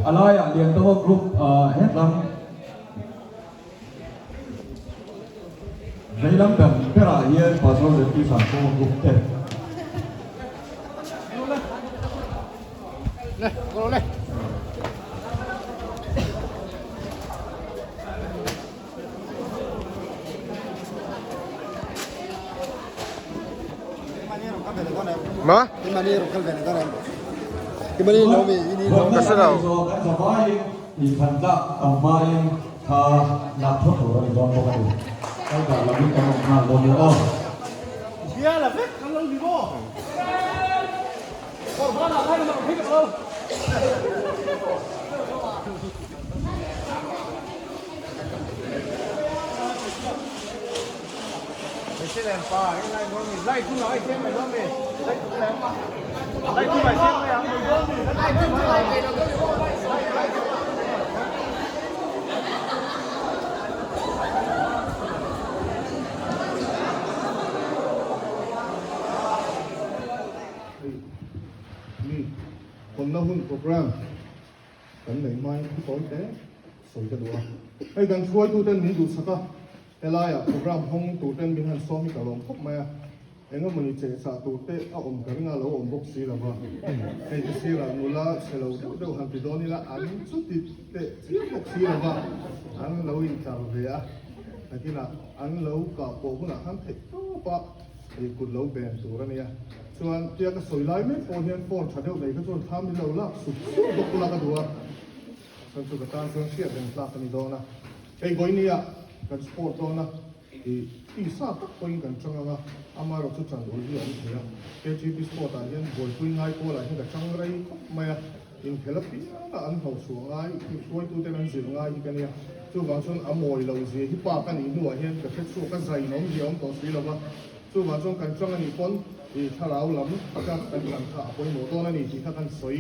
อะไรอ่ะเรียนตัวกลุ่มเฮ็ดลำในลำแบบเพื่ออะไรพอเราเรียนที่สามตัวกลุ่มเต็มเลยก็เลยมาที่มานี่เราเข้าไปในตอนนั้นที่มานี่เรามีนี่เราก็เสร็จแล้วสบายอีพันละต่อมาเองถ้านับทดหัวในตอนปกติตั้งแต่เราไม่ต้องมาลงเลยอ้อเชียร์ละเพ็กทำเราอยู่บ่ก็มาหน้าให้มันพิกเราไม่ใช่แรงป่าไล่น้องนี่ไล่ขึ้นมาไอ้เทียมไปน้องนี่ไล่ขึ้นแรงป่าไล่ขึ้นไปเทียมไปอ่ะไล่ขึ้นมาไล่ขึ้นมานี่คนละหุ้นโปรแกรมกันไหนไม่ที่ต้นแต่สวยกันดูไอ้กันช่วยตัวเต้นนี้ดูสักเอล่าอ่ะโปรแกรมห้องตัวเต้นบินหันซ้อมมีกระลงพบไหมอ่ะเอ็งก็มันเจสาตัวเต้เอาอมกันงาเราอมบกสีแล้วก็ไอ้ที่สีละนูละเชลล์เดี๋ยวหันไปโดนนี่ละอันสุดที่เต้สีบกสีแล้วก็อันเราอินทาร์เวียแต่ที่น่ะอันเรากับโปรคุณน่ะหันเทตัวปะไอ้กุดเราแบนตัวนี้ส่วนเจ้าก็สวยไล่ไม่พอเนี่ยฟอนชัดเดียวเลยก็ส่วนทำให้เราละสุดบกละก็ดูส่วนสุดการส่วนเสียเป็นลากันนี่โดนนะไอ้ก้อยนี่อ่ะกันสปอร์ตโดนนะที่ทราบก็ยังกันจังอ่ะอามาเราสุดจังดูดีอันนี้อ่ะแค่ที่สปอร์ตอ่ะยังบอลคุยง่ายกว่ายังกันจังไรไม่อ่ะยังเฮลับปีน่ะอันเขาสวงง่ายช่วยตัวเต็มอันเสียง่ายที่กันเนี่ยช่วงบางช่วงอมวยเราเสียที่ปากกันอีกหน่วยเห็นกับแค่ช่วงกันใจน้องเดียวต่อสีเราว่าช่วงบางช่วงกันจังอันนี้คนถ้าเราล้ำประกันเป็นหลังคาคนหมดตัวนั่นนี่ที่ถ้ากันสวย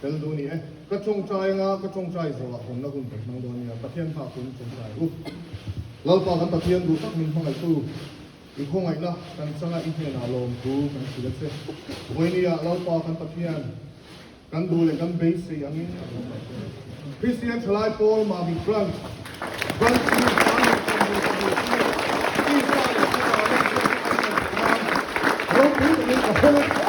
เดินดูนี่ก็จงใจงาก็จงใจสว่าผมนะคุณเป็นน้องโดนเนี่ยประเทศพาคุณจงใจเราต่อกันประเทศดูสักมินห้องไอ้ตู้อีกห้องไอ้ละกันสังอีกเนี่ยนาลงดูกันสิเล็กเซ่วันนี้เราต่อกันประเทศกันดูเลยกันเบสอย่างนี้คริสเตียนชลายโพลมาบิฟรันฟรันที่มีความที่ว่าเราพูดถึงกับพวก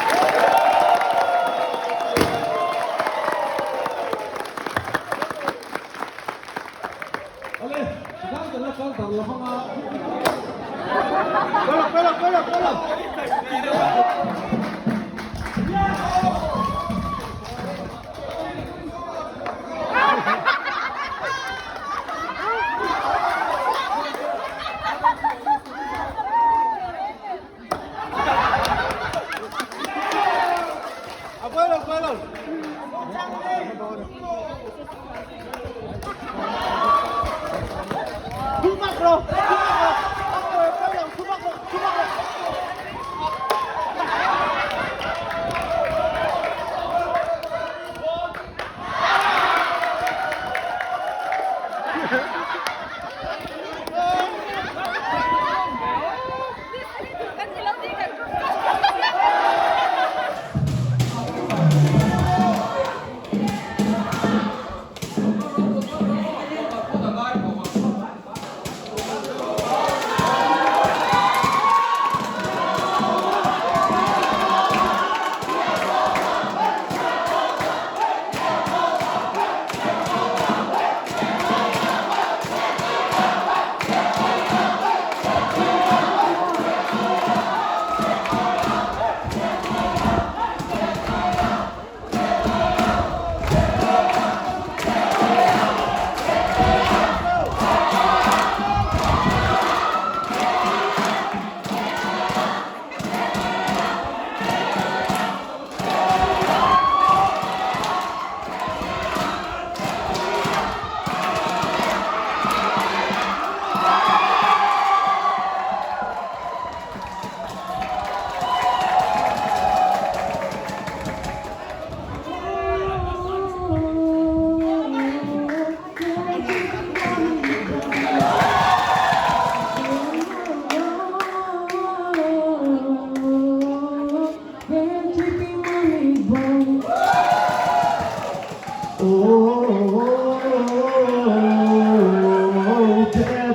Can't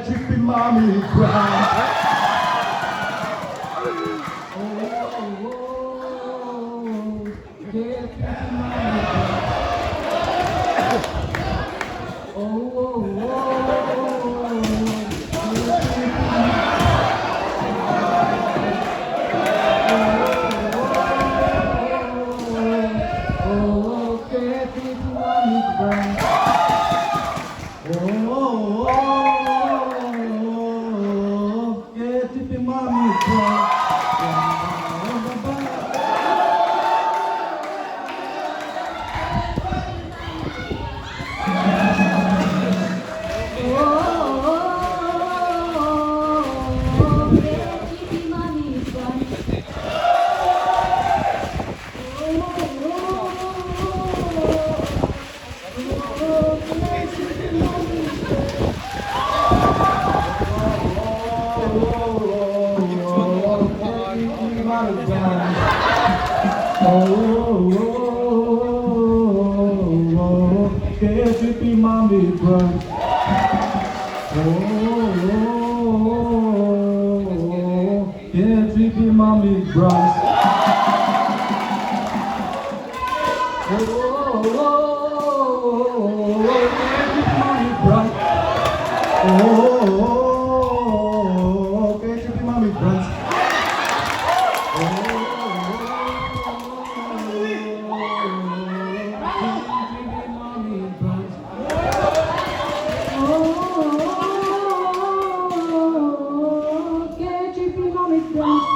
you be mommy cry? Can't you be mommy brunch? Can't you be mommy brunch? Can't you be mommy brunch? Can't you be mommy brunch?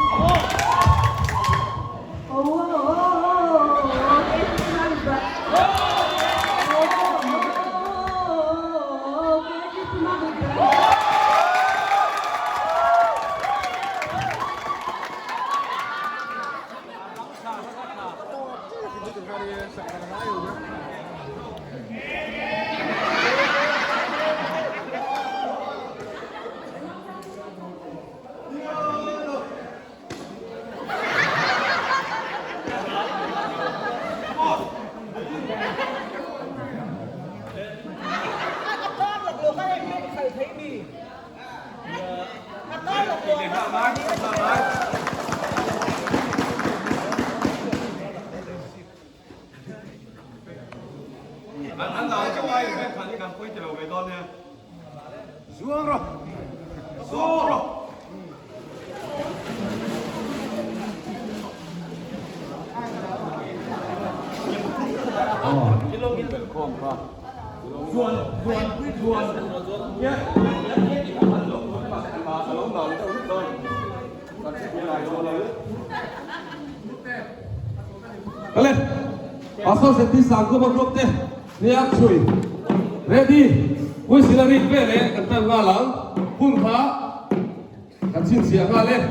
Anh nói cho ai cái phần cái quay trở về con nha. Xuống rồi. Xuống rồi. Kalian, asal seti sangko bergrup deh, niat cuy, ready, wih silari bele, kata ngalang, pun ka, kacin siang kalian.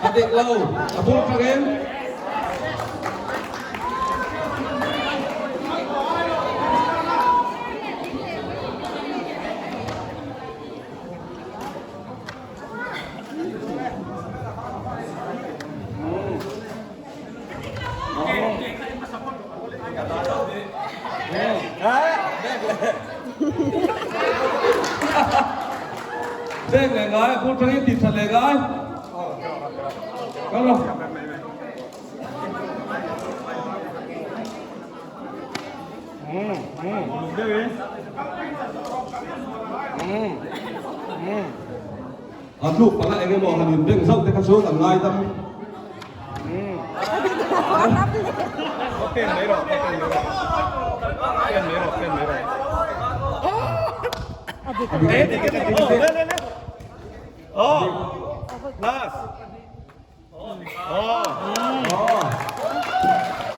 Adik lau, abul kagem. Dek legai, abul kagem tita legai. Kalau Aduh, pala ege mau hadir deng sok teka sok kan ngai tam. Oke, mero. Oh, last.